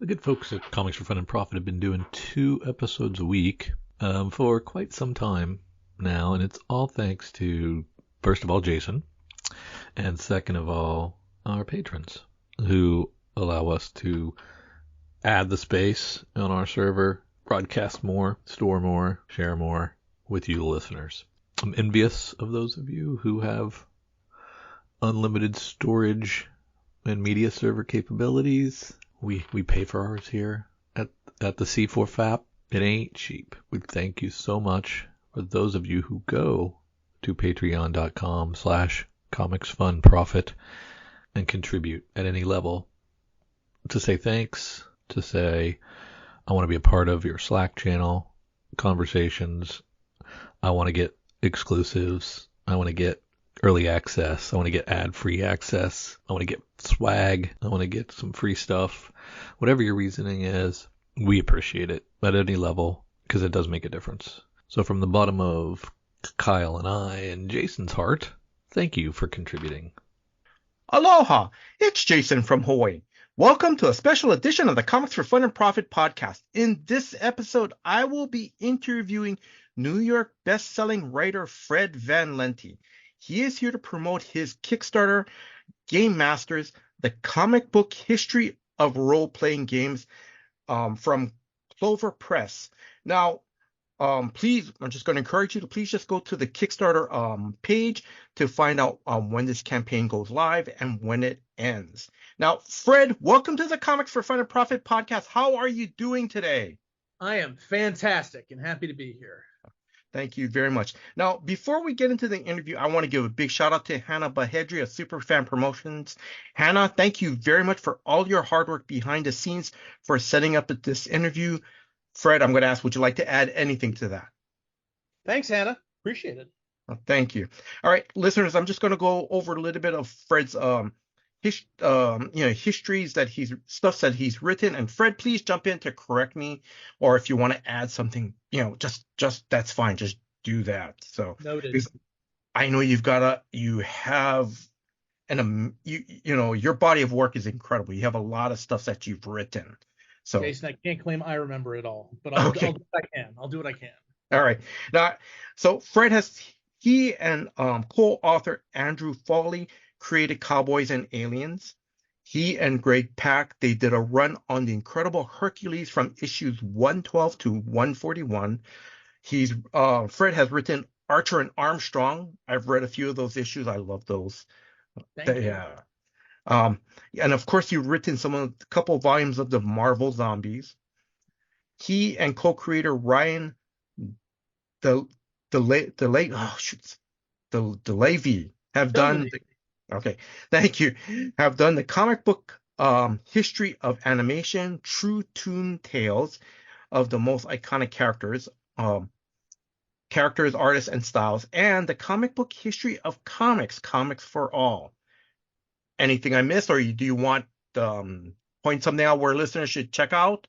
The good folks at Comics for Fun and Profit have been doing 2 episodes a week for quite some time now, and it's all thanks to, first of all, Jason, and second of all, our patrons who allow us to add the space on our server, broadcast more, store more, share more with you, the listeners. I'm envious of those of you who have unlimited storage and media server capabilities. We pay for ours here at the C4FAP. It ain't cheap. We thank you so much for those of you who go to patreon.com/comicsfunprofit and contribute at any level to say thanks, to say, I want to be a part of your Slack channel conversations. I want to get exclusives. I want to get early access. I want to get ad-free access. I want to get swag. I want to get some free stuff. Whatever your reasoning is, we appreciate it at any level because it does make a difference. So from the bottom of Kyle and I and Jason's heart, thank you for contributing. Aloha! It's Jason from Hawaii. Welcome to a special edition of the Comics for Fun and Profit podcast. In this episode, I will be interviewing New York best-selling writer Fred Van Lente. He is here to promote his Kickstarter, Gamemasters, the comic book history of role-playing games from Clover Press. Now, please, I'm just going to encourage you to please just go to the Kickstarter page to find out when this campaign goes live and when it ends. Now, Fred, welcome to the Comics for Fun and Profit podcast. How are you doing today? I am fantastic and happy to be here. Thank you very much. Now, before we get into the interview, I want to give a big shout out to Hannah Bahedri of Superfan Promotions. Hannah, thank you very much for all your hard work behind the scenes for setting up this interview. Fred, I'm going to ask, would you like to add anything to that? Thanks, Hannah. Appreciate it. Thank you. All right, listeners, I'm just going to go over a little bit of Fred's histories that stuff that he's written. And Fred, please jump in to correct me, or if you want to add something, just that's fine. Just do that. So noted. I know your body of work is incredible. You have a lot of stuff that you've written. So Jason, I can't claim I remember it all, but I'll do what I can. I'll do what I can. All right. Now, so Fred he and co-author Andrew Fowler created Cowboys and Aliens. He and Greg Pak, they did a run on the Incredible Hercules from issues 112 to 141. Fred has written Archer and Armstrong. I've read a few of those issues. I love those. Thank you. And of course, you've written a couple volumes of the Marvel Zombies. He and co-creator Ryan DeLavey have done. Okay, thank you. Have done the comic book history of animation, True Toon Tales of the most iconic characters, artists, and styles, and the comic book history of comics for all. Anything I missed, or do you want point something out where listeners should check out?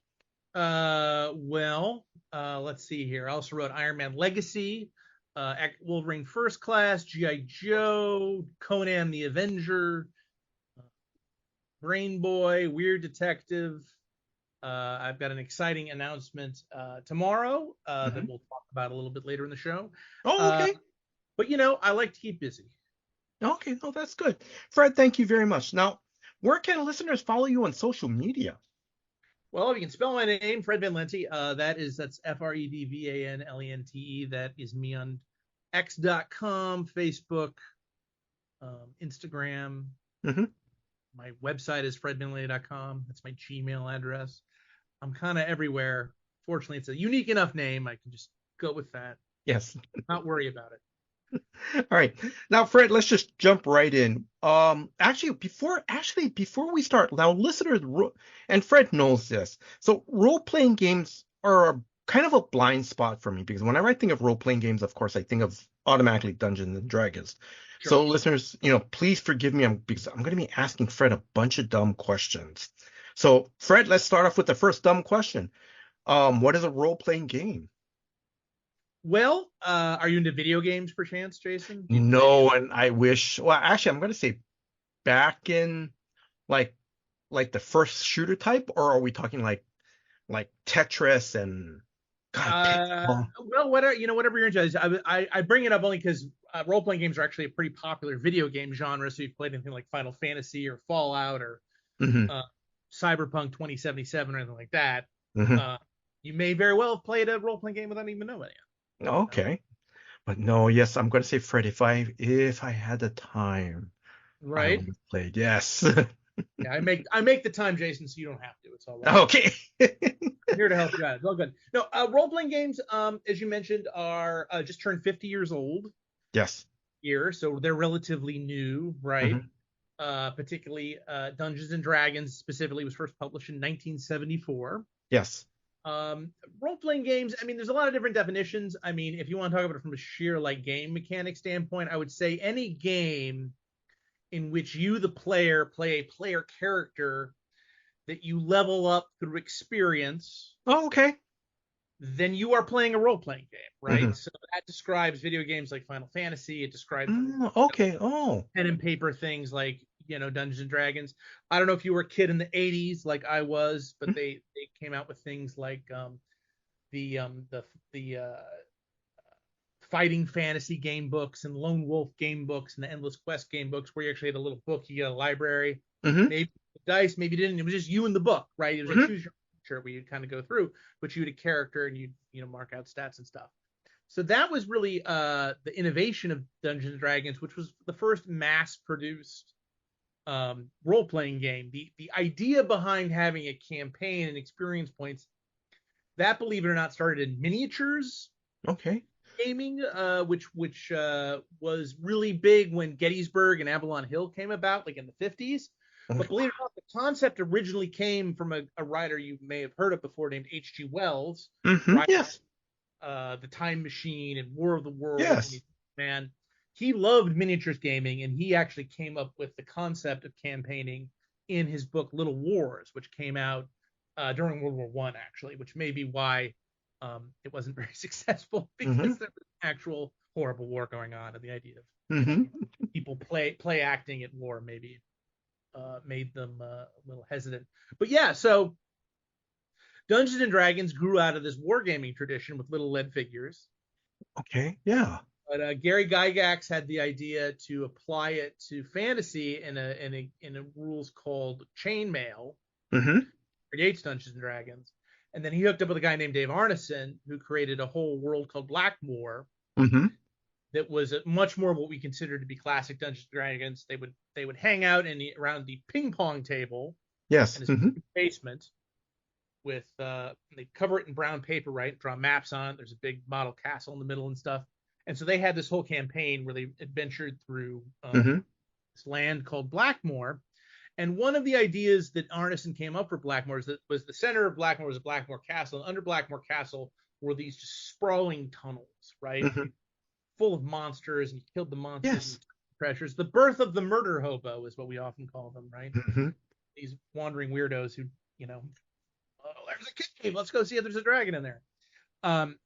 Let's see here. I also wrote Iron Man Legacy, Wolverine First Class, G.I. Joe, Conan the Avenger, Brain Boy, Weird Detective. I've got an exciting announcement tomorrow that we'll talk about a little bit later in the show. Oh, okay. But I like to keep busy. Okay, oh, that's good. Fred, thank you very much. Now, where can listeners follow you on social media? Well, if you can spell my name, Fred Van Lente, that's FredVanLente. That is me on X.com, Facebook, Instagram. My website is FredVanLente.com. That's my Gmail address. I'm kind of everywhere. Fortunately, it's a unique enough name. I can just go with that. Yes. Not worry about it. All right. Now, Fred, let's just jump right in. Before we start, now listeners, and Fred knows this. So role-playing games are kind of a blind spot for me because whenever I think of role-playing games, of course, I think of automatically Dungeons and Dragons. Sure. So listeners, please forgive me because I'm going to be asking Fred a bunch of dumb questions. So Fred, let's start off with the first dumb question. What is a role-playing game? Well, are you into video games, perchance, Jason? No, and I wish. Well, actually, I'm going to say back in like like the first shooter type, or are we talking like Tetris and God, Pitfall? Well, whatever you're into. I bring it up only because role playing games are actually a pretty popular video game genre. So you've played anything like Final Fantasy or Fallout or Hmm. uh, Cyberpunk 2077 or anything like that. Hmm. Uh, you may very well have played a role playing game without even knowing it. Okay. But no, yes, I'm gonna say Fred. If I had the time, I Right? would have played. Yes. Yeah, I make the time, Jason, so you don't have to. It's all right. Okay. I'm here to help you out. It's all good. No, role playing games, as you mentioned, are just turned 50 years old Yes. here, so they're relatively new, right? Hmm. Particularly Dungeons and Dragons specifically was first published in 1974. Yes. Role-playing games, I mean, there's a lot of different definitions. I mean, if you want to talk about it from a sheer like game mechanic standpoint, I would say any game in which you, the player, play a player character that you level up through experience, Oh, okay. then you are playing a role-playing game, right? Hmm. So that describes video games like Final Fantasy. It describes Okay. Oh. pen and paper things like Dungeons and Dragons. I don't know if you were a kid in the 80s like I was, but they came out with things like the fighting fantasy game books and Lone Wolf game books and the Endless Quest game books where you actually had a little book, you get a library, Hmm. maybe dice, maybe you didn't. It was just you and the book, right? It was a Hmm. choose your adventure where you'd kind of go through, but you had a character and you'd mark out stats and stuff. So that was really the innovation of Dungeons and Dragons, which was the first mass-produced role-playing game. The idea behind having a campaign and experience points, that, believe it or not, started in miniatures Okay. gaming, which was really big when Gettysburg and Avalon Hill came about, like in the 50s. But believe it or not, the concept originally came from a writer you may have heard of before named H.G. Wells, right? Yes. The Time Machine and War of the Worlds. Yes. Man, he loved miniatures gaming, and he actually came up with the concept of campaigning in his book Little Wars, which came out during World War One, actually, which may be why it wasn't very successful Hmm. because there was an actual horrible war going on, and the idea of Hmm. people play acting at war maybe made them a little hesitant. But yeah, so Dungeons and Dragons grew out of this wargaming tradition with little lead figures. Okay. Yeah. But Gary Gygax had the idea to apply it to fantasy in a rules called chainmail, Hmm. creates Dungeons and Dragons, and then he hooked up with a guy named Dave Arneson who created a whole world called Blackmoor Hmm. that was much more of what we consider to be classic Dungeons and Dragons. They would hang out around the ping pong table Yes. in his Hmm. basement with they cover it in brown paper, right? Draw maps on it. There's a big model castle in the middle and stuff. And so they had this whole campaign where they adventured through Hmm. this land called Blackmoor. And one of the ideas that Arneson came up for Blackmoor was the center of Blackmoor was a Blackmoor Castle. And under Blackmoor Castle were these just sprawling tunnels, right? Hmm. Full of monsters, and you killed the monsters Yes. and treasures. The birth of the murder hobo is what we often call them, right? Hmm. These wandering weirdos who, oh, there's a cave. Let's go see if there's a dragon in there. Um,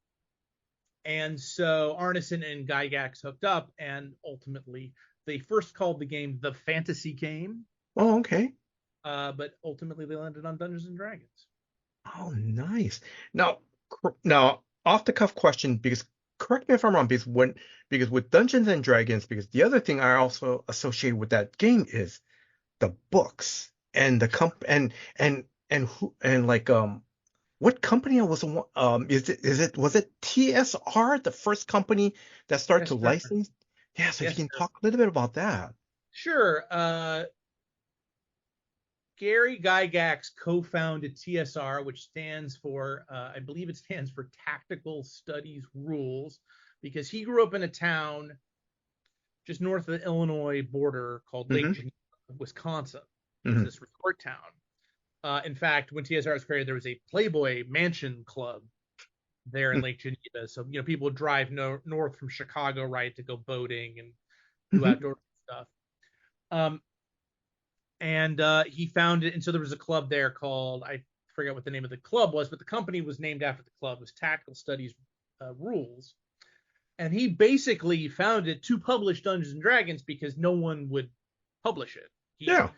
and so Arneson and Gygax hooked up, and ultimately they first called the game the Fantasy Game, Oh, okay. but ultimately they landed on Dungeons and Dragons. Oh, nice. Now, off the cuff question, because correct me if I'm wrong, because with Dungeons and Dragons, because the other thing I also associate with that game is the books and the and who and like what company was the one was it TSR, the first company that started Yes, to sir. license? Yeah, so if Yes, you can sir. talk a little bit about that. Sure. Gary Gygax co-founded TSR, which stands for, I believe it stands for Tactical Studies Rules, because he grew up in a town just north of the Illinois border called Lake Hmm. Geneva, Wisconsin. It was Hmm. this resort town. In fact, when TSR was created, there was a Playboy Mansion Club there in Lake Geneva. So people would drive north from Chicago, right, to go boating and do Hmm. outdoor stuff. And he found it, and so there was a club there called, I forget what the name of the club was, but the company was named after the club. It was Tactical Studies Rules, and he basically founded it to publish Dungeons and Dragons because no one would publish it. He Yeah.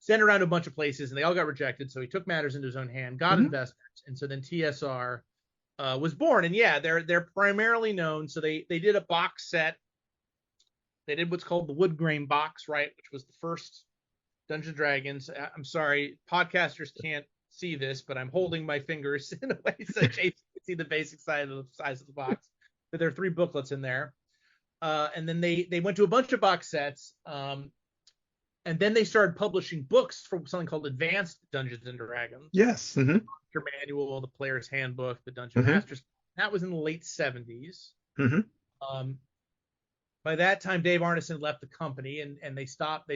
sent around to a bunch of places, and they all got rejected. So he took matters into his own hand, got investors, and so then TSR was born. And yeah, they're primarily known. So they did a box set. They did what's called the wood grain box, right, which was the first Dungeons & Dragons. I'm sorry, podcasters can't see this, but I'm holding my fingers in a way so Jason can see the basic size of the box. But there are 3 booklets in there. And then they went to a bunch of box sets. And then they started publishing books for something called Advanced Dungeons and Dragons. Yes. The manual, the player's handbook, the Dungeon Masters. That was in the late 70s. By that time, Dave Arneson left the company, and they stopped.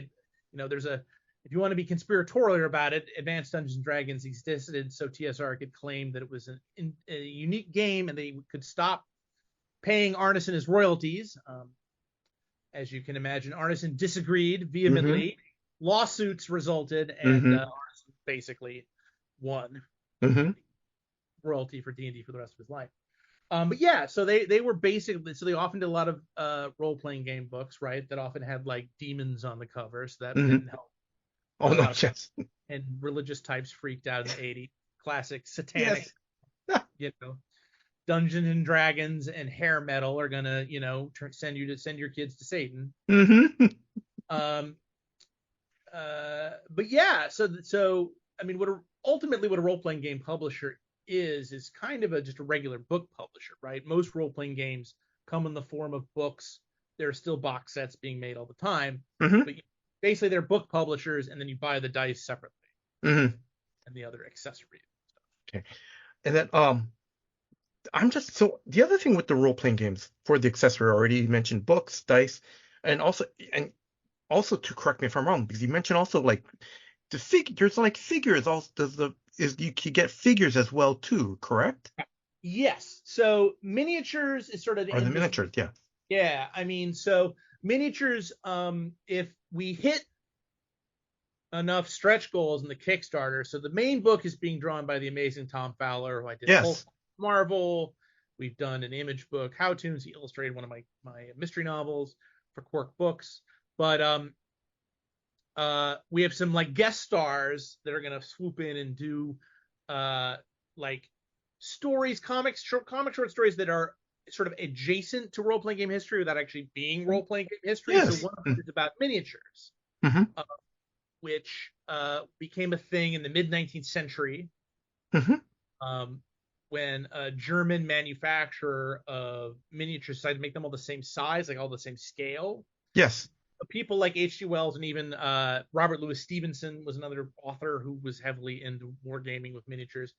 There's if you want to be conspiratorial about it, Advanced Dungeons and Dragons existed so TSR could claim that it was a unique game, and they could stop paying Arneson his royalties. As you can imagine, Arneson disagreed vehemently. Lawsuits resulted, and Arneson basically won royalty for D&D for the rest of his life. But yeah, so they were basically, so they often did a lot of role-playing game books, right, that often had like demons on the cover, so that didn't help. Oh, no, yes. And religious types freaked out in the 80s. Classic satanic, Dungeons and Dragons and hair metal are gonna, send your kids to Satan. But yeah, so I mean, ultimately what a role-playing game publisher is kind of just a regular book publisher, right? Most role-playing games come in the form of books. There are still box sets being made all the time, but basically they're book publishers, and then you buy the dice separately and the other accessories. Okay, and then the other thing with the role-playing games for the accessory, already you mentioned books, dice, and also to correct me if I'm wrong, because you mentioned also like the there's like figures. Also, you can get figures as well too, correct? Yes. So miniatures is sort of the miniatures, yeah. Yeah, I mean, so miniatures. If we hit enough stretch goals in the Kickstarter, so the main book is being drawn by the amazing Tom Fowler, who I did Marvel. We've done an image book, How Toons. He illustrated one of my mystery novels for Quark Books. But we have some like guest stars that are gonna swoop in and do like stories, comic short stories that are sort of adjacent to role-playing game history without actually being role-playing game history. Yes. So one of them is about miniatures, which became a thing in the mid-19th century. When a German manufacturer of miniatures decided to make them all the same size, like all the same scale. Yes. People like H.G. Wells and even Robert Louis Stevenson was another author who was heavily into wargaming with miniatures.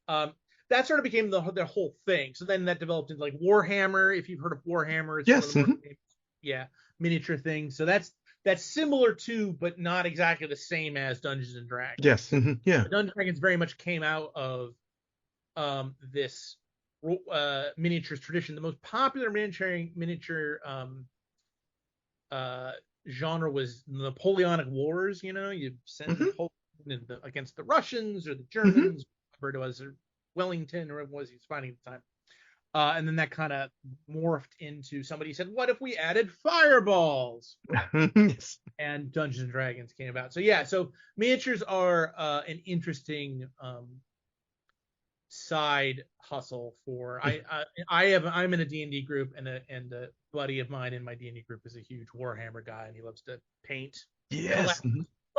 That sort of became the whole thing. So then that developed into like Warhammer. If you've heard of Warhammer, it's yes. one of the more miniature things. So that's similar to, but not exactly the same as Dungeons and Dragons. Yes. Yeah. Dungeons and Dragons very much came out of this miniatures tradition. The most popular miniature genre was Napoleonic Wars. You send Napoleon against the Russians or the Germans, whatever it was, or Wellington, or whatever it was he was fighting at the time. And then that kind of morphed into, somebody said, what if we added fireballs? Yes. And Dungeons and Dragons came about. So yeah, so miniatures are an interesting side hustle for I'm in a D&D group, and a buddy of mine in my D&D group is a huge Warhammer guy, and he loves to paint. Yes. A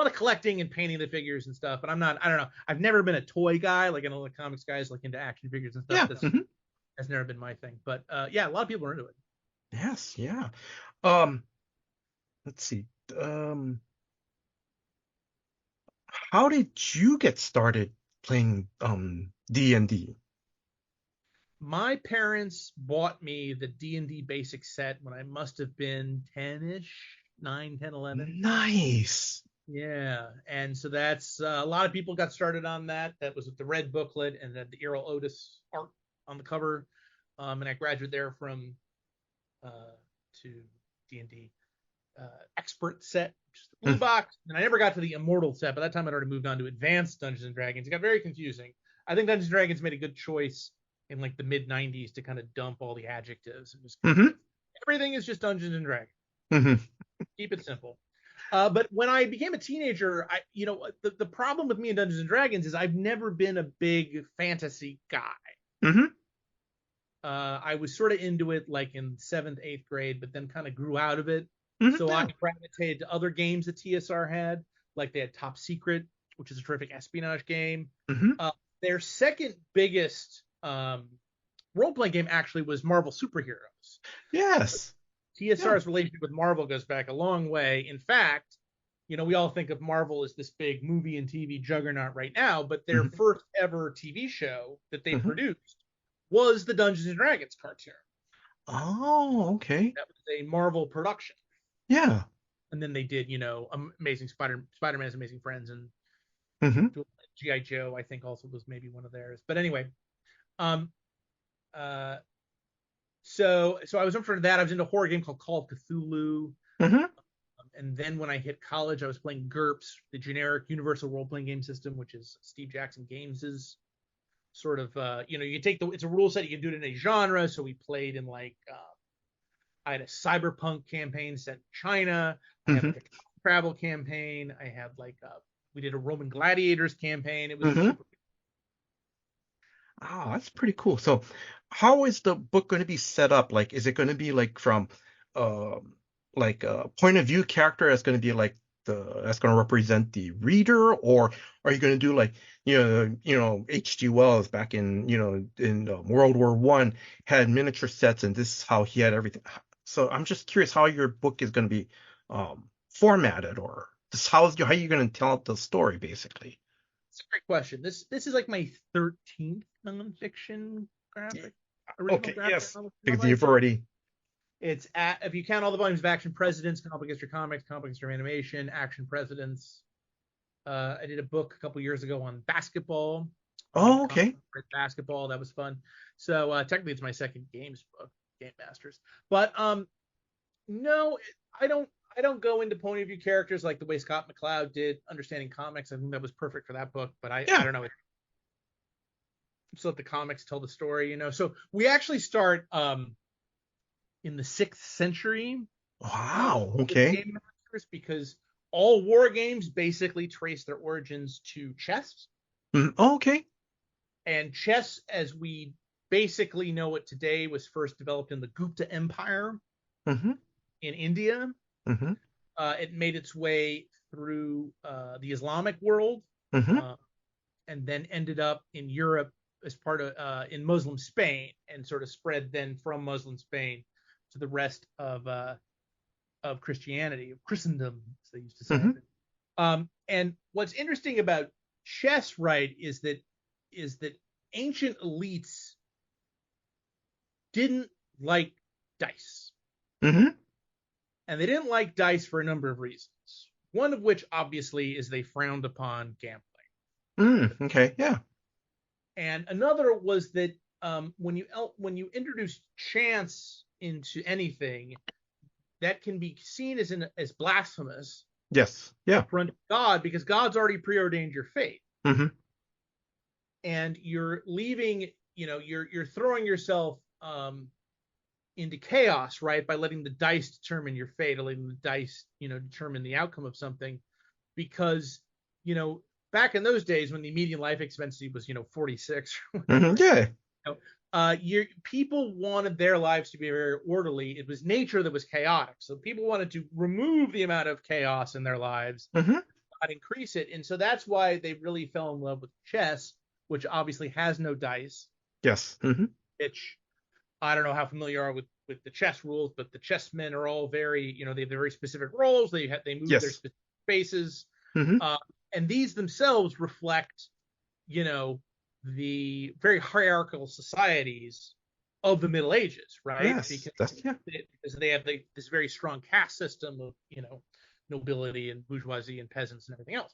lot of collecting and painting the figures and stuff, but I don't know. I've never been a toy guy, like I know the comics guys like into action figures and stuff. Yeah. That's never been my thing. But yeah, a lot of people are into it. Yes, yeah. Let's see. How did you get started playing D&D? My parents bought me the D&D basic set when I must have been 10-ish, 9, 10, 11. Nice. Yeah, and so that's a lot of people got started on that. That was with the red booklet and then the Errol Otis art on the cover. And I graduated there from to D&D expert set, which is the blue box. And I never got to the immortal set. By that time, I'd already moved on to advanced Dungeons and Dragons. It got very confusing. I think Dungeons and Dragons made a good choice in like the mid 90s to kind of dump all the adjectives. It was everything is just Dungeons and Dragons. Keep it simple. But when I became a teenager, the problem with me in Dungeons and Dragons is I've never been a big fantasy guy. Mm-hmm. I was sort of into it like in 7th, 8th grade, but then kind of grew out of it. Mm-hmm. So Yeah. I gravitated to other games that TSR had, like they had Top Secret, which is a terrific espionage game. Mm-hmm. Their second biggest role-playing game actually was Marvel Superheroes. Yes. TSR's relationship with Marvel goes back a long way. In fact, we all think of Marvel as this big movie and TV juggernaut right now, but their first ever TV show that they produced was the Dungeons and Dragons cartoon. Oh, okay. That was a Marvel production. Yeah. And then they did, Amazing Spider-Man's Amazing Friends, and G.I. Joe, I think also was maybe one of theirs. But anyway, so I was up for that. I was into a horror game called Call of Cthulhu. And then when I hit college, I was playing GURPS, the generic universal role-playing game system, which is Steve Jackson Games' sort of, you take it's a rule set, you can do it in a genre. So we played in like, I had a cyberpunk campaign set in China. I had like a travel campaign. I had like, we did a Roman gladiators campaign. It was super. Oh, that's pretty cool. So how is the book going to be set up? Like, is it going to be like from, like a point of view character that's going to be like that's going to represent the reader, or are you going to do like H.G. Wells back in World War I had miniature sets, and this is how he had everything. So I'm just curious how your book is going to be formatted, or just how are you going to tell the story basically? It's a great question. This is like my 13th nonfiction graphic. Okay, yes, because you've already. It's if you count all the volumes of Action Presidents, Comic Against Your Comics, Comic Against Your Animation, Action Presidents. I did a book a couple years ago on basketball. Oh, okay. Basketball, that was fun. So technically, it's my second games book, Gamemasters. But no, I don't go into point of view characters like the way Scott McCloud did Understanding Comics. I think that was perfect for that book. But I don't know. Just let the comics tell the story, So we actually start in the 6th century. Wow. Okay. Game Masters, because all war games basically trace their origins to chess. Okay. And chess, as we basically know it today, was first developed in the Gupta Empire in India. It made its way through the Islamic world, and then ended up in Europe as part of in Muslim Spain, and sort of spread then from Muslim Spain to the rest of Christianity, of Christendom, as they used to say. And what's interesting about chess, right, is that ancient elites didn't like dice. And they didn't like dice for a number of reasons. One of which, obviously, is they frowned upon gambling. Okay, yeah. And another was that when you introduce chance into anything, that can be seen as blasphemous. Yes. Yeah. Front of God, because God's already preordained your fate. And you're leaving, you're throwing yourself into chaos, right, by letting the dice determine your fate, or letting the dice, determine the outcome of something. Because, back in those days when the median life expectancy was, 46. Yeah. People wanted their lives to be very orderly. It was nature that was chaotic. So people wanted to remove the amount of chaos in their lives, not increase it. And so that's why they really fell in love with chess, which obviously has no dice. Yes. Which I don't know how familiar you are with the chess rules, but the chessmen are all very, they have very specific roles. They move their specific spaces. And these themselves reflect, the very hierarchical societies of the Middle Ages, right? Yes, because they have this very strong caste system of, nobility and bourgeoisie and peasants and everything else.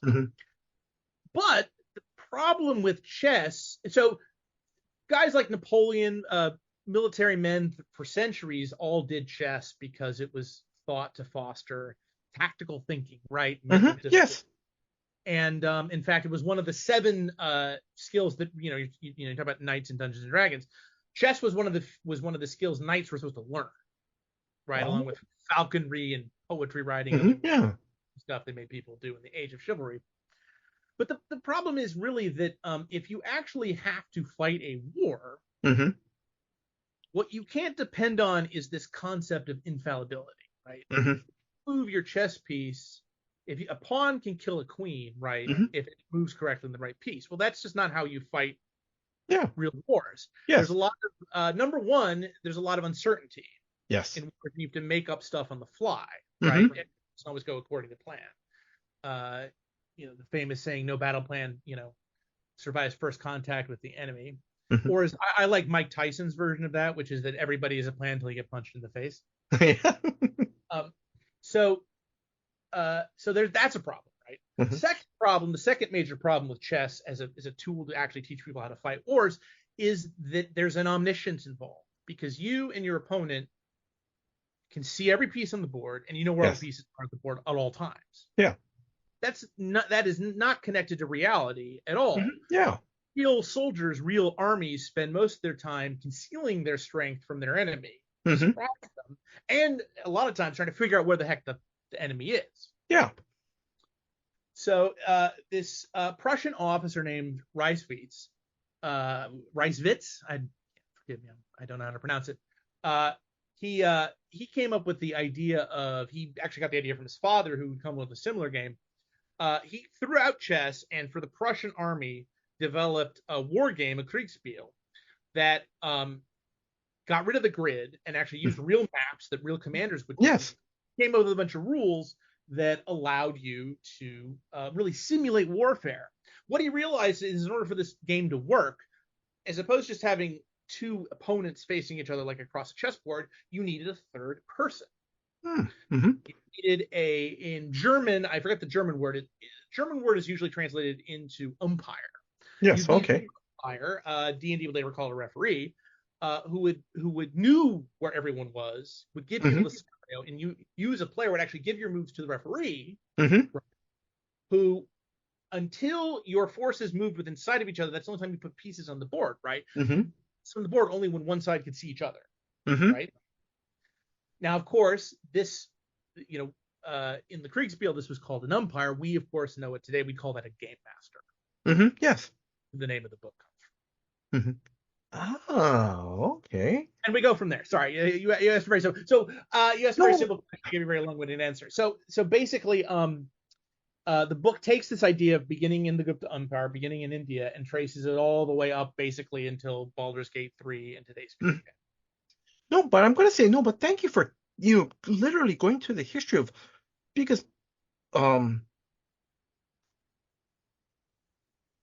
But the problem with chess, so guys like Napoleon, military men for centuries all did chess because it was thought to foster tactical thinking, right? Yes. And in fact, it was one of the 7 skills that you talk about knights in Dungeons and Dragons. Chess was one of the skills knights were supposed to learn, right, along with falconry and poetry writing. Yeah. stuff they made people do in the age of chivalry. But the problem is really that if you actually have to fight a war, Mm-hmm. what you can't depend on is this concept of infallibility, right? Mm-hmm. Move your chess piece. A pawn can kill a queen, right? Mm-hmm. If it moves correctly in the right piece. Well, that's just not how you fight Yeah. real wars. There's Yes. a lot of number one, there's a lot of uncertainty Yes. in wars. You have to make up stuff on the fly, Mm-hmm. right? It doesn't always go according to plan. The famous saying, "No battle plan, survives first contact with the enemy." Mm-hmm. Or as I like Mike Tyson's version of that, which is that everybody is a plan until you get punched in the face. Yeah. Um, so that's a problem, right? Mm-hmm. The second major problem with chess as a tool to actually teach people how to fight wars is that there's an omniscience involved, because you and your opponent can see every piece on the board and you know where all Yes. the pieces are on the board at all times. Yeah. That is not connected to reality at all. Mm-hmm. Yeah. Real soldiers, real armies spend most of their time concealing their strength from their enemy, Mm-hmm. surprise them, and a lot of times trying to figure out where the heck the enemy is. Yeah. So this Prussian officer named Reiswitz, forgive me, I don't know how to pronounce it. He came up with the idea of, he actually got the idea from his father, who would come with a similar game. He threw out chess, and for the Prussian army developed a war game, a Kriegspiel, that got rid of the grid and actually used real maps that real commanders would use. Yes. Came up with a bunch of rules that allowed you to really simulate warfare. What he realized is, in order for this game to work, as opposed to just having two opponents facing each other like across a chessboard, you needed a third person. Mm-hmm. You needed in German, I forget the German word. German word is usually translated into umpire. Yes. You'd Okay. an umpire, D&D would later call a referee, who would knew where everyone was, would give you the scenario, and you as a player would actually give your moves to the referee, Mm-hmm. who, until your forces moved within sight of each other, that's the only time you put pieces on the board, right? Mm-hmm. It's on the board only when one side could see each other, Mm-hmm. right? Now, of course, this, in the Kriegspiel, this was called an umpire. We, of course, know it today. We call that a game master. Mm-hmm. Yes. The name of the book comes from. Mm-hmm. Oh, okay. And we go from there. Sorry, you asked very simple. So you asked a very simple question. I gave you a very long-winded answer. So basically, the book takes this idea of beginning in the Gupta Empire, beginning in India, and traces it all the way up basically until Baldur's Gate 3 and today's video game. No, but I'm going to say no, but thank you for literally going to the history of, because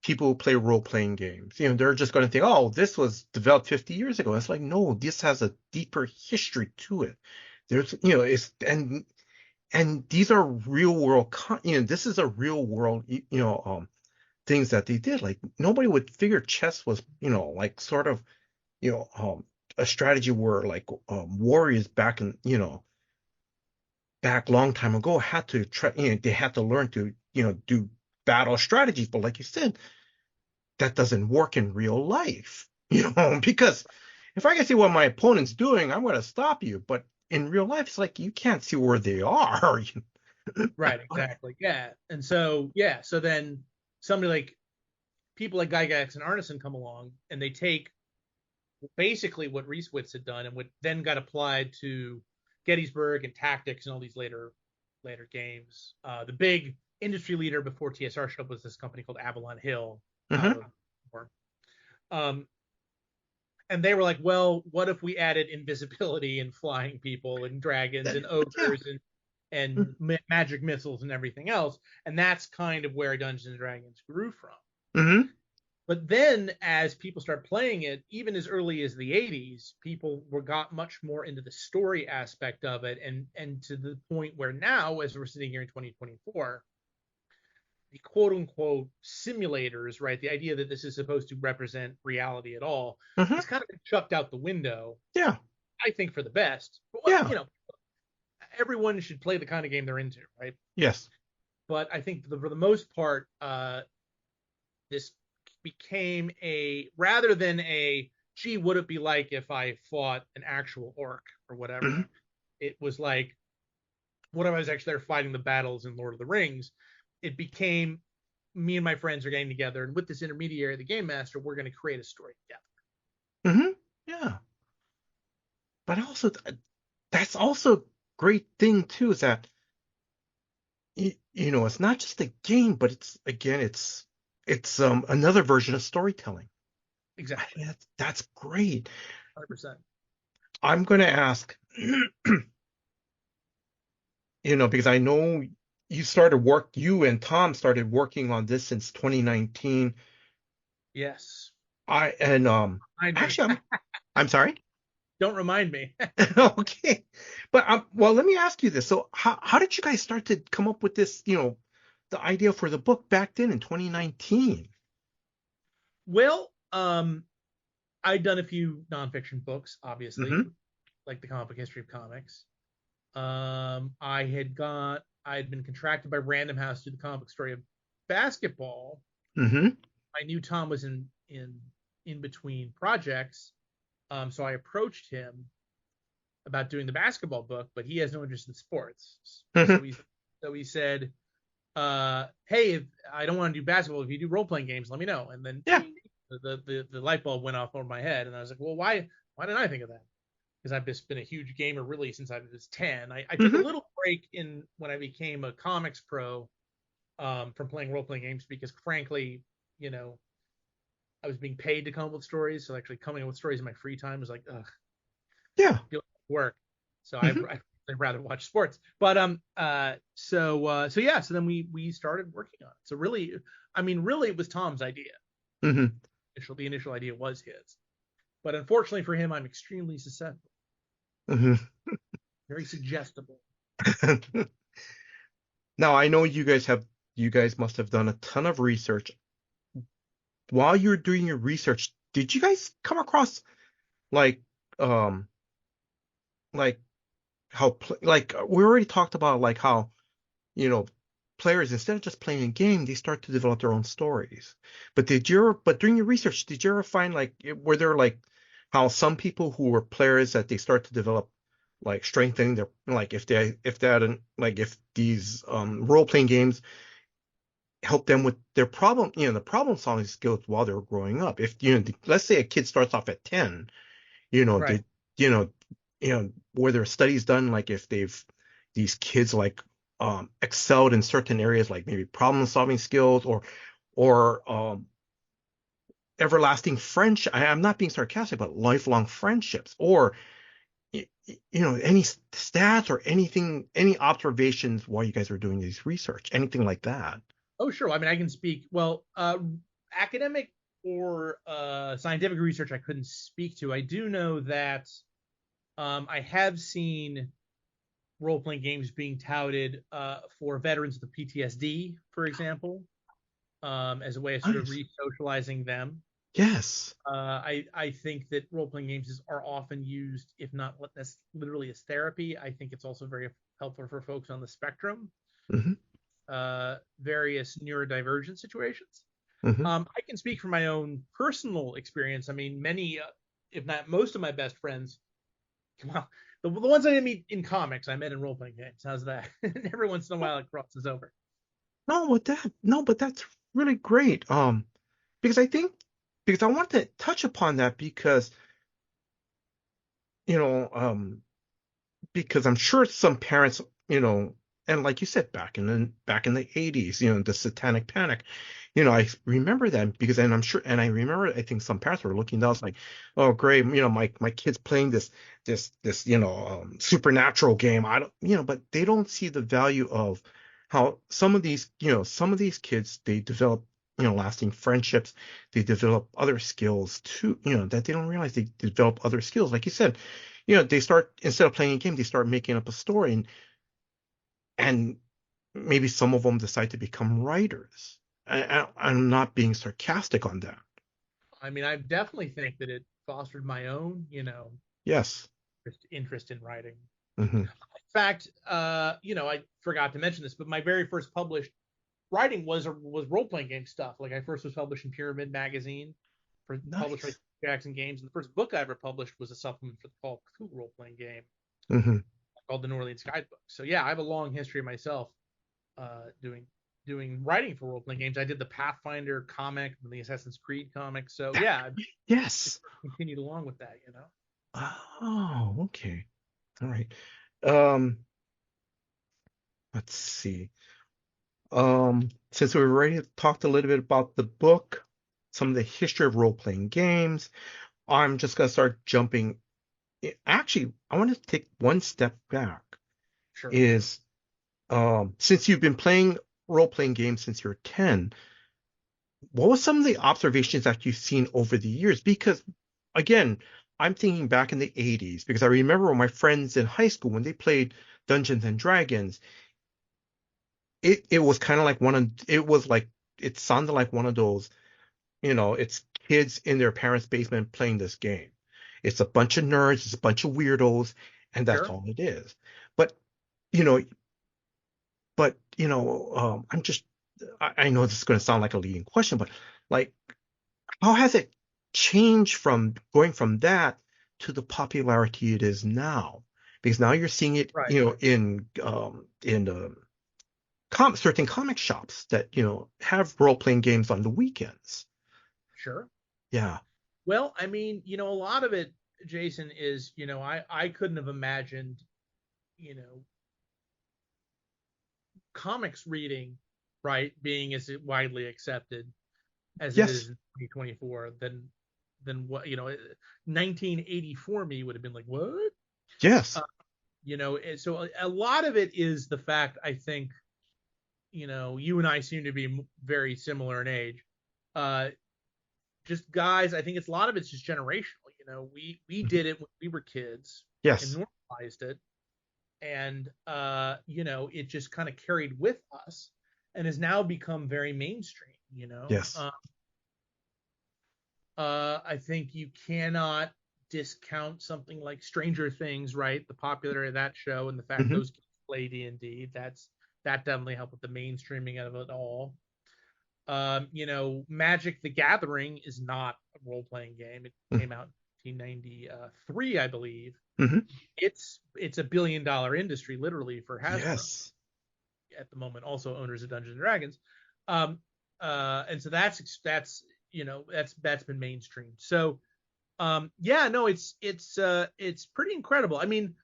people who play role-playing games, they're just going to think, oh, this was developed 50 years ago. It's like, no, this has a deeper history to it. There's, it's, and these are real world, this is a real world, things that they did. Like, nobody would figure chess was, like sort of, a strategy where like warriors back long time ago had to try, they had to learn to, do battle strategies. But like you said, that doesn't work in real life, because if I can see what my opponent's doing, I'm going to stop you. But in real life, it's like you can't see where they are. Right, exactly. Yeah. And so, so then people like Gygax and Arneson come along, and they take basically what Reiswitz had done and what then got applied to Gettysburg and Tactics and all these later games. The big industry leader before TSR showed up was this company called Avalon Hill. And they were like, well, what if we added invisibility and flying people and dragons and ogres and magic missiles and everything else? And that's kind of where Dungeons and Dragons grew from. Mm-hmm. But then as people start playing it, even as early as the 80s, people got much more into the story aspect of it. And to the point where now, as we're sitting here in 2024, the quote unquote simulators, right? The idea that this is supposed to represent reality at all is kind of been chucked out the window. Yeah. I think for the best. But everyone should play the kind of game they're into, right? Yes. But I think for the most part, this became rather than gee, would it be like if I fought an actual orc or whatever? It was like, when I was actually there fighting the battles in Lord of the Rings, it became me and my friends are getting together, and with this intermediary, the Game Master, we're going to create a story together. Yeah. But also, that's also a great thing too, is that it's not just a game, but it's another version of storytelling. I Exactly. mean, that's great. 100%. I'm going to ask, because I know you and Tom started working on this since 2019. Yes. I and Remind me. actually I'm sorry. Don't remind me. Okay. But well, let me ask you this. So how did you guys start to come up with this, the idea for the book back then in 2019? Well, I'd done a few nonfiction books, obviously, Mm-hmm. like the Comic Book History of Comics. I had been contracted by Random House to do the comic book story of basketball. Mm-hmm. I knew Tom was in between projects, so I approached him about doing the basketball book, but he has no interest in sports. So Mm-hmm. he said, "Hey, if I don't want to do basketball, if you do role playing games, let me know." And then Yeah. the light bulb went off over my head, and I was like, "Well, why didn't I think of that?" Because I've just been a huge gamer really since I was 10. I took a Mm-hmm. little break in when I became a comics pro, from playing role playing games because frankly, you know, I was being paid to come up with stories, so actually coming up with stories in my free time was like, ugh, Yeah. feel like work. So Mm-hmm. I'd rather watch sports. But so yeah, so then we started working on it. So really, I mean, really, it was Tom's idea. Mm-hmm. The initial idea was his, but unfortunately for him, I'm extremely susceptible, Mm-hmm. very suggestible. Now I know you guys must have done a ton of research. While you were doing your research, did you guys come across like um like we already talked about like how you know players, instead of just playing a game, they start to develop their own stories. But during your research, did you ever find like were there like how some people who were players that they start to develop like strengthening their like if that and like if these role playing games help them with their problem, the problem solving skills while they're growing up. If let's say a kid starts off at 10, Right. they you know were there studies done like if these kids like excelled in certain areas like maybe problem solving skills or everlasting friendship. I'm not being sarcastic, but lifelong friendships or any stats or anything, any observations while you guys are doing this research, anything like that. Oh, sure. I mean, I can speak. Well, academic or scientific research, I couldn't speak to. I do know that I have seen role playing games being touted for veterans with PTSD, for example, as a way of sort of Nice. re-socializing them. Yes. I think that role playing games are often used, if not literally as therapy. I think it's also very helpful for folks on the spectrum, Hmm. various neurodivergent situations. Hmm. I can speak from my own personal experience. I mean, many, if not most of my best friends, well, the ones I didn't meet in comics, I met in role playing games. How's that? Every once in a while, it crosses over. No, but that's really great. Because I think because I want to touch upon that you know, um, because I'm sure some parents, and like you said, back in the 80s, the Satanic Panic, I remember that because, and I'm sure, and I remember, I think some parents were looking down, it's like, oh, great, my kid's playing this, supernatural game. I don't, but they don't see the value of how some of these kids, they develop, lasting friendships, they develop other skills too, that they don't realize they develop other skills. Like you said, they start instead of playing a game, they start making up a story, and maybe some of them decide to become writers. I'm not being sarcastic on that. I mean, I definitely think that it fostered my own, Yes. interest in writing. Hmm. In fact, I forgot to mention this, but my very first published writing was role playing game stuff. Like I first was published in Pyramid magazine, published by Nice. Jackson Games, and the first book I ever published was a supplement for the Call of Cthulhu role playing game. Hmm. called the New Orleans Guidebook. So yeah, I have a long history myself doing writing for role playing games. I did the Pathfinder comic and the Assassin's Creed comic. So yeah, I've Yes. continued along with that. Oh, okay. All right. Um, let's see. Since we already talked a little bit about the book, some of the history of role-playing games, I'm just gonna start jumping. Actually, I want to take one step back. Sure. Is since you've been playing role-playing games since you're 10, what were some of the observations that you've seen over the years? Because again, I'm thinking back in the 80s because I remember my friends in high school when they played Dungeons and Dragons, it was kind of like it sounded like one of those, it's kids in their parents' basement playing this game. It's a bunch of nerds, it's a bunch of weirdos, and that's Sure. all it is. But you know, I'm just I know this is going to sound like a leading question, but like, how has it changed from going from that to the popularity it is now? Because now you're seeing it, Right. in certain comic shops that have role-playing games on the weekends. Sure. Yeah. Well, I mean, a lot of it, Jason, is, I couldn't have imagined, comics reading, right, being as widely accepted as it is Yes. in 2024 than what, 1984 me would have been like, what? Yes. Uh, so a lot of it is the fact, I think, you and I seem to be very similar in age. Just guys, I think a lot of it's just generational. We Mhm. did it when we were kids and Yes. normalized it, and it just kind of carried with us and has now become very mainstream. Yes. I think you cannot discount something like Stranger Things, right? The popularity of that show and the fact Hmm. those kids play D&D. That definitely helped with the mainstreaming of it all. Magic the Gathering is not a role playing game. It came out in 1993, I believe. Hmm. It's a $1 billion industry, literally, for Hasbro Yes. at the moment, also owners of Dungeons and Dragons. And so that's been mainstream. So yeah, no, it's pretty incredible. I mean,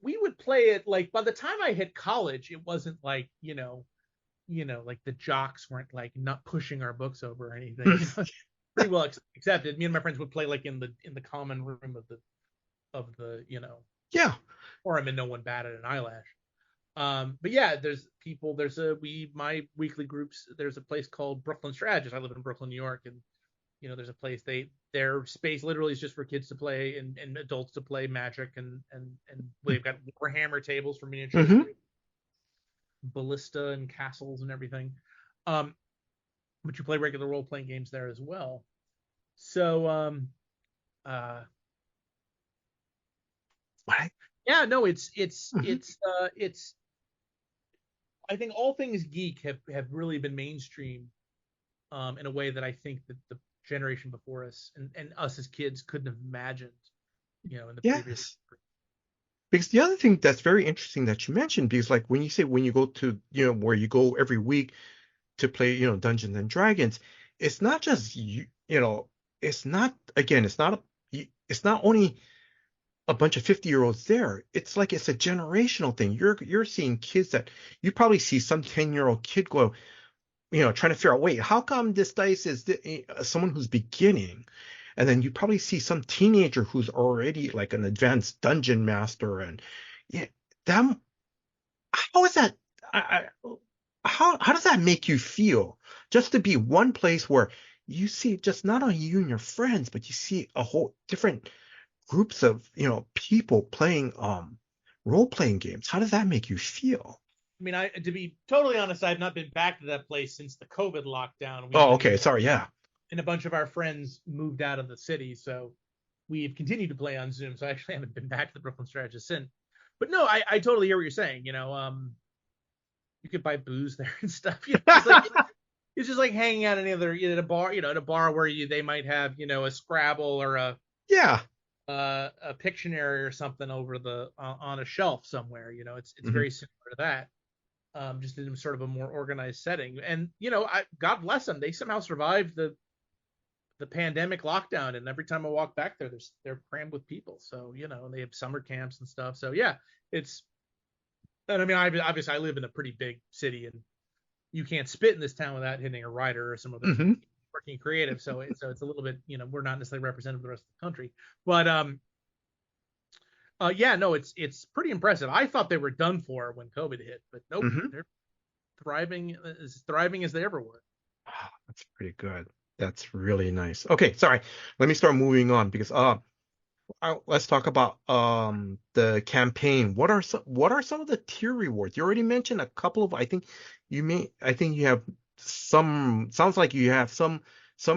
we would play it like by the time I hit college, it wasn't like, like the jocks weren't like not pushing our books over or anything. Pretty well accepted. Me and my friends would play like in the common room of the Yeah. forum, and no one batted an eyelash. But yeah, my weekly groups. There's a place called Brooklyn Strategist. I live in Brooklyn, New York, and there's a place their space literally is just for kids to play and adults to play Magic, and they've got Warhammer tables for miniatures, Hmm. ballista and castles and everything. Um, but you play regular role playing games there as well. So uh, Right. yeah, no, it's Hmm. it's it's. I think all things geek have really been mainstream in a way that I think that the generation before us and us as kids couldn't have imagined, in the previous. Yes. Because the other thing that's very interesting that you mentioned, because like when you say when you go to, where you go every week to play, Dungeons and Dragons, it's not just it's not, again, it's not only a bunch of 50-year-olds there. It's like it's a generational thing. You're seeing kids that you probably see some 10-year-old kid go, trying to figure out, wait, how come this dice is someone who's beginning? And then you probably see some teenager who's already like an advanced dungeon master, and yeah, them. How is that? How does that make you feel? Just to be one place where you see just not only you and your friends, but you see a whole different groups of people playing role playing games. How does that make you feel? I mean, to be totally honest, I've not been back to that place since the COVID lockdown. Oh, okay. Sorry. Yeah. And a bunch of our friends moved out of the city, so we've continued to play on Zoom. So I actually haven't been back to the Brooklyn Strategist since. But no, I totally hear what you're saying. You could buy booze there and stuff. It's just like hanging out at a bar, at a bar where they might have, a Scrabble or a Yeah. a Pictionary or something over the on a shelf somewhere. It's Hmm. very similar to that. Just in sort of a more organized setting. And God bless them, they somehow survived the pandemic lockdown. And every time I walk back there, they're crammed with people. So they have summer camps and stuff. So yeah, it's. And I mean, obviously, I live in a pretty big city, and you can't spit in this town without hitting a writer or some other Hmm. working creative. So it's a little bit, we're not necessarily representative of the rest of the country, but yeah, no, it's pretty impressive. I thought they were done for when COVID hit, but nope, Hmm. they're thriving as they ever were. That's pretty good. That's really nice. Okay, sorry. Let me start moving on because let's talk about the campaign. What are some of the tier rewards? You already mentioned a couple of. I think you have some. Sounds like you have some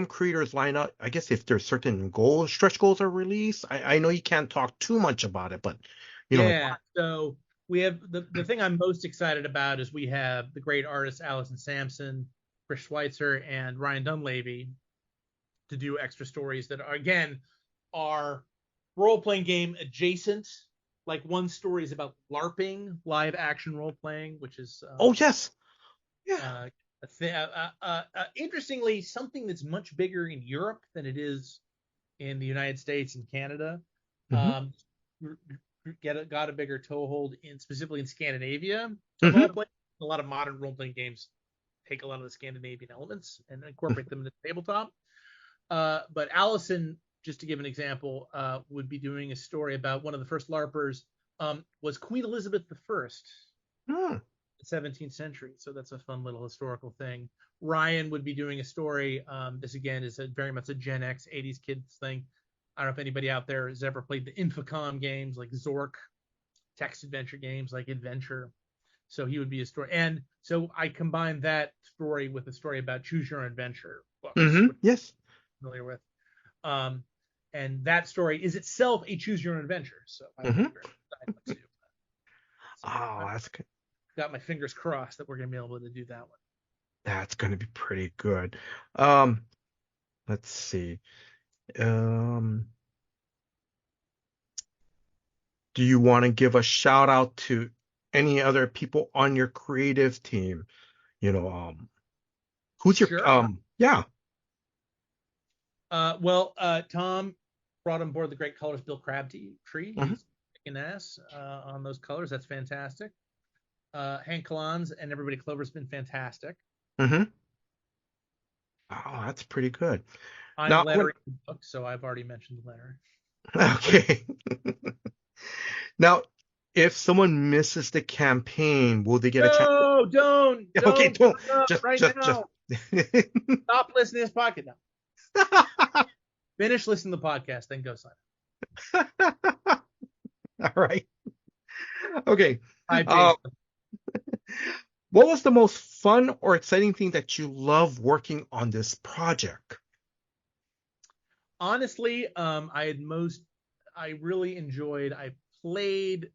creators lined up. I guess if there's certain goals, stretch goals are released. I know you can't talk too much about it, but you know. Yeah. So we have the thing I'm most excited about is we have the great artists Allison Sampson, Chris Schweitzer, and Ryan Dunleavy to do extra stories that are, again, are role playing game adjacent. Like one story is about LARPing, live action role playing, which is Oh yes, yeah. uh, interestingly something that's much bigger in Europe than it is in the United States and Canada. Hmm. Um, got a bigger toehold in specifically in Scandinavia of all Hmm. places. A lot of modern role playing games take a lot of the Scandinavian elements and incorporate them into tabletop. But Allison, just to give an example, would be doing a story about one of the first LARPers, was Queen Elizabeth I, Hmm. 17th century. So that's a fun little historical thing. Ryan would be doing a story. This again is very much a Gen X 80s kids thing. I don't know if anybody out there has ever played the Infocom games like Zork, text adventure games like Adventure. So he would be a story. And so I combined that story with a story about Choose Your Own Adventure books, Hmm. which Yes. I'm familiar with. Um, and that story is itself a Choose Your Own Adventure. So I would Hmm. be very excited to. So Oh, I've that's good. got my fingers crossed that we're going to be able to do that one. That's gonna be pretty good. Um, let's see. Um, do you want to give a shout out to any other people on your creative team? You know, who's your Sure. yeah. Tom brought on board the great colors Bill Crabtree. Hmm. He's kicking ass on those colors. That's fantastic. Hank Kalans and everybody at Clover's been fantastic. Hmm. Oh, that's pretty good. I'm Now, when lettering the book, so I've already mentioned the letter. okay. Now, if someone misses the campaign, will they get a chance? No, Okay, don't don't sign up just right just. now. Stop listening to this podcast now. Finish listening to the podcast, then go sign All right. Okay. up. Hi, Uh, Jason. what was the most fun or exciting thing that you love working on this project? Honestly, I really enjoyed. I played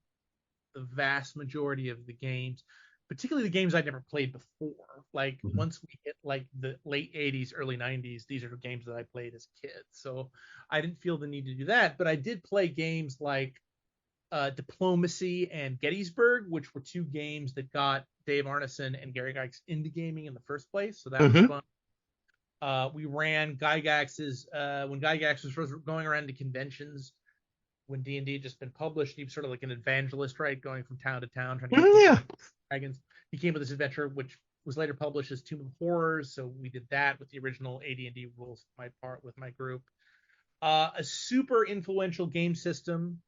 the vast majority of the games, particularly the games I'd never played before. Like Mhm. once we hit like the late 80s, early 90s, these are the games that I played as a kid. So I didn't feel the need to do that, but I did play games like Diplomacy and Gettysburg, which were two games that got Dave Arneson and Gary Gygax into gaming in the first place. So that was Hmm. fun. We ran Gygax's when Gygax was first going around to conventions when D&D had just been published. He was sort of like an evangelist, right, going from town to town trying to get people Yeah. to dragons. He came with this adventure, which was later published as Tomb of Horrors. So we did that with the original AD&D rules, my part with my group. A super influential game system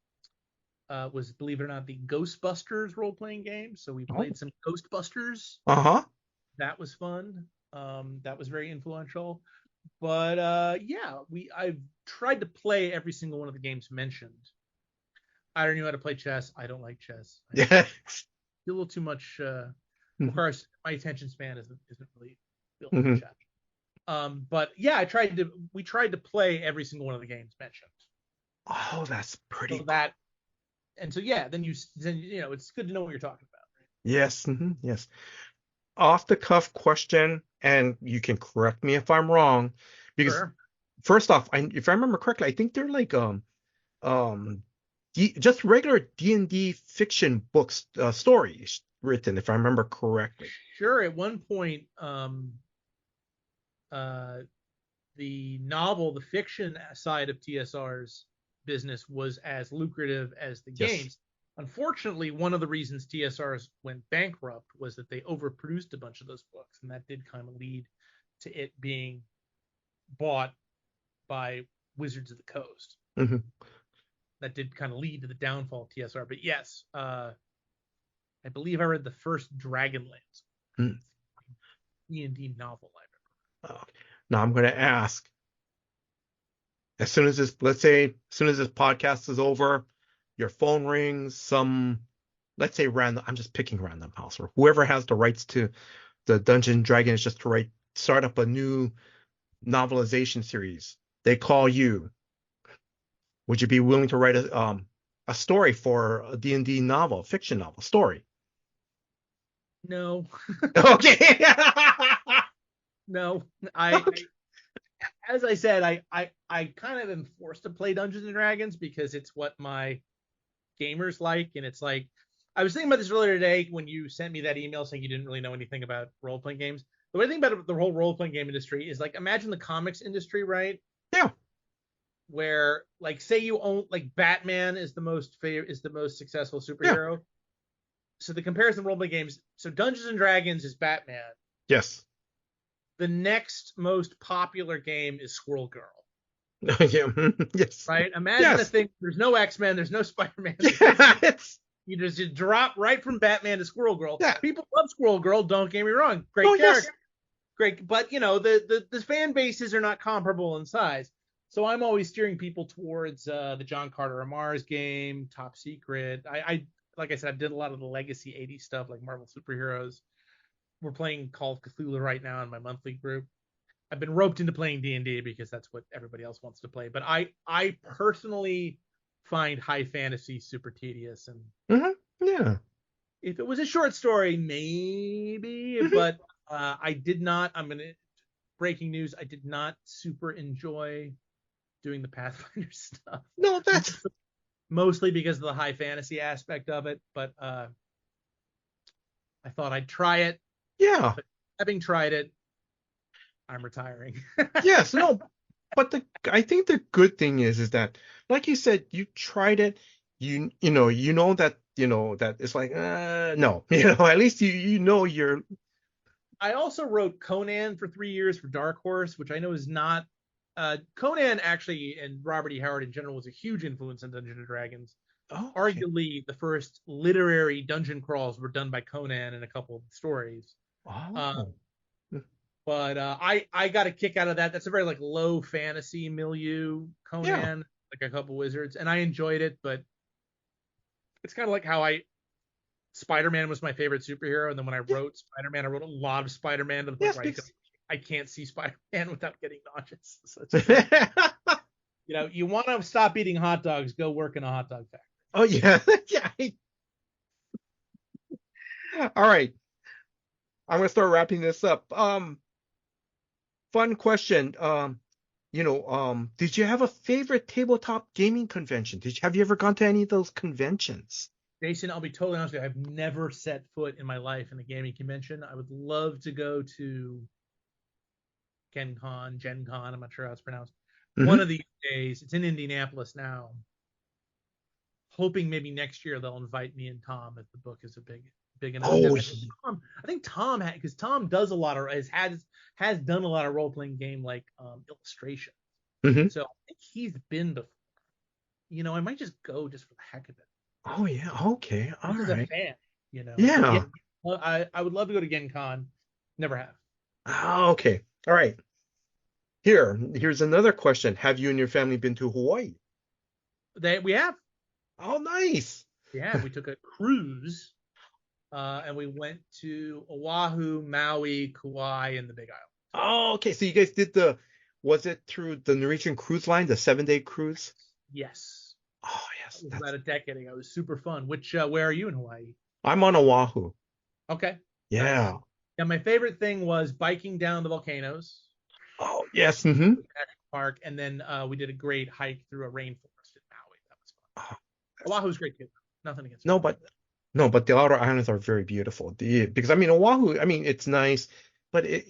was, believe it or not, the Ghostbusters role-playing game. So we Oh. played some Ghostbusters. Uh-huh. That was fun. That was very influential. But yeah, I've tried to play every single one of the games mentioned. I don't know how to play chess. I don't like chess. I just Yeah. a little too much. Mhm. Requires my attention span isn't really built for Mhm. chess. But yeah, we tried to play every single one of the games mentioned. Oh, that's So pretty cool. that and so yeah, then it's good to know what you're talking about, right? Yes. Yes. Off the cuff question, and you can correct me if I'm wrong, because Sure. first off, if I remember correctly, I think they're like just regular D&D fiction books, stories written, if I remember correctly. Sure, at one point, the novel, the fiction side of TSR's business was as lucrative as the Yes. games. Unfortunately, one of the reasons TSR's went bankrupt was that they overproduced a bunch of those books, and that did kind of lead to it being bought by Wizards of the Coast. Mm-hmm. That did kind of lead to the downfall of TSR. But yes, I believe I read the first Dragonlance D&D novel I remember. Now I'm going to ask, as soon as this, let's say, as soon as this podcast is over, your phone rings, let's say random, I'm just picking Random House, or whoever has the rights to the Dungeon Dragons just to start up a new novelization series. They call you. Would you be willing to write a story for a D&D novel, fiction novel story? No. Okay. No. As I said, I kind of am forced to play Dungeons and Dragons because it's what my gamers like, and it's like, I was thinking about this earlier today when you sent me that email saying you didn't really know anything about role-playing games. The way I think about the whole role-playing game industry is like, imagine the comics industry, right? Yeah. Where, like, say you own, like, Batman is the most successful superhero. Yeah. So the comparison role-playing games, so Dungeons and Dragons is Batman. Yes. The next most popular game is Squirrel Girl. Yeah. Yes. Right? Imagine a thing. There's no X-Men. There's no Spider-Man. Yes. You just drop right from Batman to Squirrel Girl. Yeah. People love Squirrel Girl. Don't get me wrong. Great character. Yes. Great. But, you know, the fan bases are not comparable in size. So I'm always steering people towards the John Carter of Mars game, Top Secret. I like I said, I did a lot of the legacy 80s stuff like Marvel Superheroes. We're playing Call of Cthulhu right now in my monthly group. I've been roped into playing D&D because that's what everybody else wants to play. But I personally find high fantasy super tedious. And yeah, if it was a short story, maybe. But I did not. Breaking news. I did not super enjoy doing the Pathfinder stuff. No, that's mostly because of the high fantasy aspect of it. But I thought I'd try it. Yeah. But having tried it, I'm retiring. Yes, no, but I think the good thing is that, like you said, you tried it. You know that it's like no, at least you know you're. I also wrote Conan for 3 years for Dark Horse, which I know is not. Conan actually, and Robert E. Howard in general, was a huge influence on Dungeons and Dragons. Oh, okay. Arguably, the first literary dungeon crawls were done by Conan in a couple of stories. Oh. But I got a kick out of that. That's a very like low fantasy milieu Conan, like a couple wizards, and I enjoyed it. But it's kind of like how Spider-Man was my favorite superhero, and then when I wrote Spider-Man, I wrote a lot of Spider-Man to the point where I can't see Spider-Man without getting nauseous. So you want to stop eating hot dogs, go work in a hot dog factory. Oh yeah, yeah. All right, I'm gonna start wrapping this up. Fun question. Did you have a favorite tabletop gaming convention? Have you ever gone to any of those conventions? Jason, I'll be totally honest with you. I've never set foot in my life in a gaming convention. I would love to go to Gen Con, I'm not sure how it's pronounced. One of these days. It's in Indianapolis now. Hoping maybe next year they'll invite me and Tom if the book is a big enough. Oh, I think Tom because Tom does a lot of has done a lot of role playing game like illustration. So I think he's been before. I might just go just for the heck of it. Oh yeah, okay, all right. A fan, Yeah. I would love to go to Gen Con. Never have. Oh, okay, all right. Here's another question. Have you and your family been to Hawaii? We have. Oh, nice. Yeah, we took a cruise. And we went to Oahu, Maui, Kauai, and the Big Island. Oh, okay. So you guys did was it through the Norwegian Cruise Line, the 7-day cruise? Yes. Oh, yes. It was about a decade ago. It was super fun. Where are you in Hawaii? I'm on Oahu. Okay. Yeah. Nice. Yeah, my favorite thing was biking down the volcanoes. Oh, yes. Park, and then we did a great hike through a rainforest in Maui. That Oahu's great too. Nothing against No, Oahu. but no, but the outer islands are very beautiful. Because I mean Oahu, I mean it's nice, but it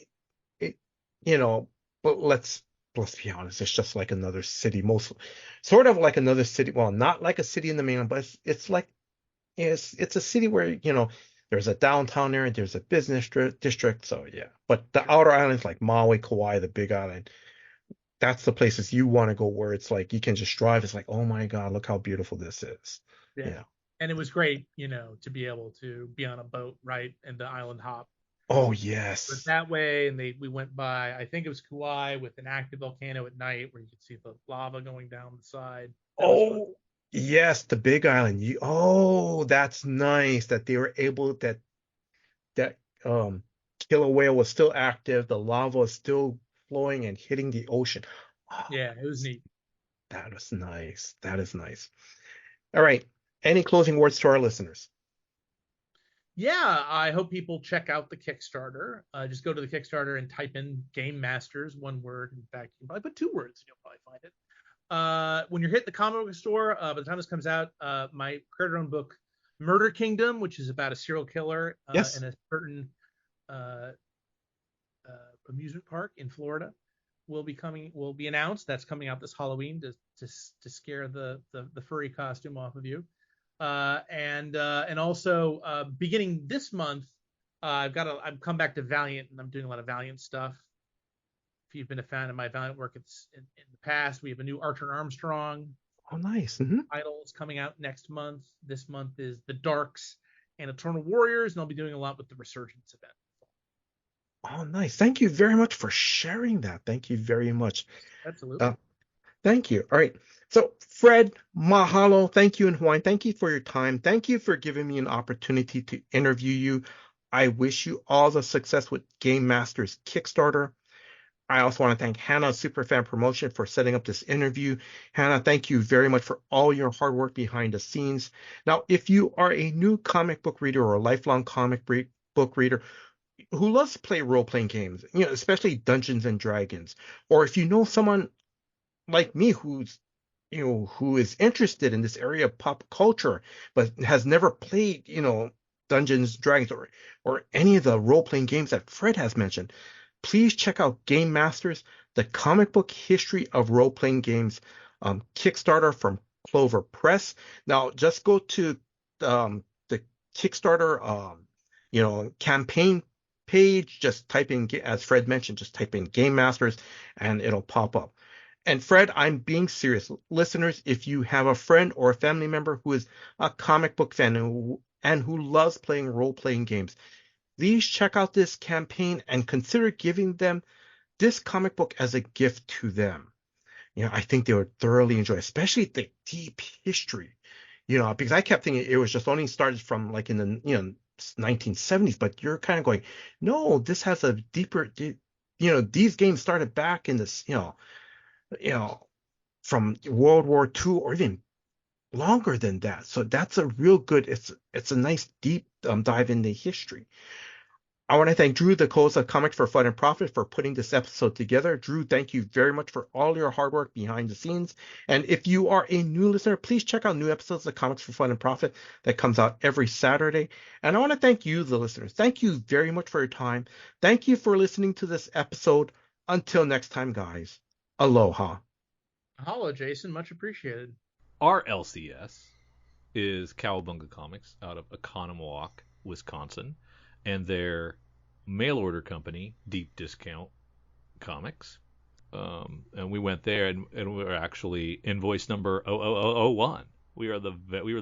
you know, but let's be honest, it's just like another city, most sort of like another city. Well, not like a city in the mainland, but it's like it's a city where there's a downtown area, there's a business district. So yeah, but the outer islands like Maui, Kauai, the Big Island, that's the places you want to go where it's like you can just drive. It's like, oh my God, look how beautiful this is. Yeah. Yeah. And it was great, to be able to be on a boat, right, and the island hop. Oh But yes. that way, and we went by, I think it was Kauai with an active volcano at night where you could see the lava going down the side. That was fun. Oh yes, the Big Island. Oh, that's nice that they were able that killer whale was still active, the lava was still flowing and hitting the ocean. Oh, Yeah, it was neat. that was nice. That is nice. All right. Any closing words to our listeners? Yeah, I hope people check out the Kickstarter. Just go to the Kickstarter and type in Gamemasters, one word. In fact, you can probably put two words and you'll probably find it. When you're hitting the comic book store, by the time this comes out, my creator-owned book, Murder Kingdom, which is about a serial killer Yes. in a certain uh, amusement park in Florida, will be announced. That's coming out this Halloween to scare the furry costume off of you. And also beginning this month, I've come back to Valiant and I'm doing a lot of Valiant stuff. If you've been a fan of my Valiant work, it's in the past. We have a new Archer Armstrong Oh, nice. title is coming out next month. This month is The Darks and Eternal Warriors, and I'll be doing a lot with the Resurgence event. Oh, nice. Thank you very much for sharing that. Thank you very much. Absolutely. Uh, Thank you. All right. So, Fred, mahalo. Thank you in Hawaiian. Thank you for your time. Thank you for giving me an opportunity to interview you. I wish you all the success with Game Masters Kickstarter. I also want to thank Hannah Superfan Promotion for setting up this interview. Hannah, thank you very much for all your hard work behind the scenes. Now, if you are a new comic book reader or a lifelong book reader who loves to play role-playing games, especially Dungeons and Dragons, or if you know someone like me who is interested in this area of pop culture but has never played Dungeons Dragons or any of the role-playing games that Fred has mentioned, please check out Game Masters, the comic book history of role-playing games, Kickstarter from Clover Press. Now just go to the Kickstarter campaign page, just type in, as Fred mentioned, just type in Game Masters and it'll pop up. And Fred, I'm being serious. Listeners, if you have a friend or a family member who is a comic book fan and who loves playing role-playing games, please check out this campaign and consider giving them this comic book as a gift to them. I think they would thoroughly enjoy, especially the deep history, because I kept thinking it was just only started from like in the, 1970s, but you're kind of going, no, this has a deeper, these games started back in this, from World War II or even longer than that. So that's a real good, it's a nice deep dive into history. I want to thank Drew, the co-host of Comics for Fun and Profit, for putting this episode together. Drew, thank you very much for all your hard work behind the scenes. And if you are a new listener, please check out new episodes of Comics for Fun and Profit that comes out every Saturday. And I want to thank you, the listeners. Thank you very much for your time. Thank you for listening to this episode. Until next time, guys. Aloha. Hello, Jason. Much appreciated. Our LCS is Cowabunga Comics out of Oconomowoc, Wisconsin, and their mail order company, Deep Discount Comics. And we went there, and we were actually invoice number 00001. We were the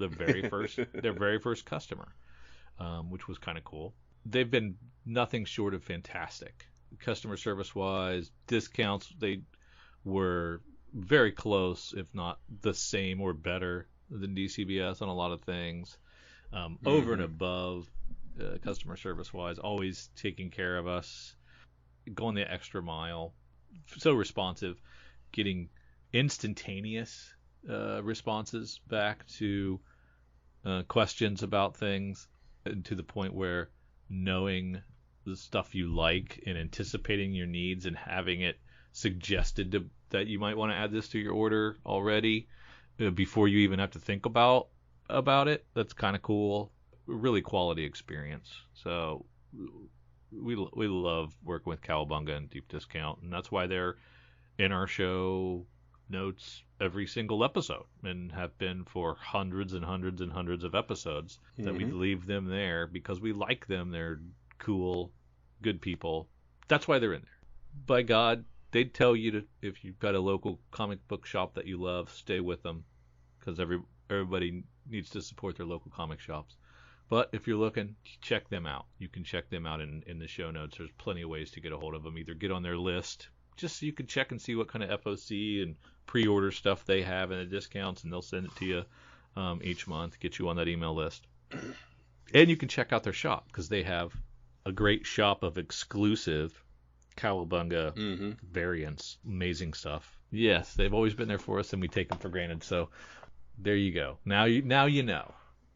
very first their very first customer, which was kind of cool. They've been nothing short of fantastic, customer service wise. Discounts, they were very close, if not the same or better than DCBS on a lot of things. Over and above, customer service wise, always taking care of us, going the extra mile, so responsive, getting instantaneous responses back to questions about things, and to the point where knowing the stuff you like and anticipating your needs and having it suggested that you might want to add this to your order already before you even have to think about about it that's kind of cool. Really quality experience. So we love working with Cowabunga and Deep Discount, and that's why they're in our show notes every single episode and have been for hundreds and hundreds and hundreds of episodes. That we leave them there because we like them. They're cool, good people. That's why they're in there. By God, they'd tell you to, if you've got a local comic book shop that you love, stay with them, because everybody needs to support their local comic shops. But if you're looking, check them out. You can check them out in the show notes. There's plenty of ways to get a hold of them. Either get on their list, just so you can check and see what kind of FOC and pre-order stuff they have and the discounts, and they'll send it to you each month, get you on that email list. And you can check out their shop, because they have a great shop of exclusive Cowabunga variants. Amazing stuff. Yes, they've always been there for us, and we take them for granted. So there you go. Now you know.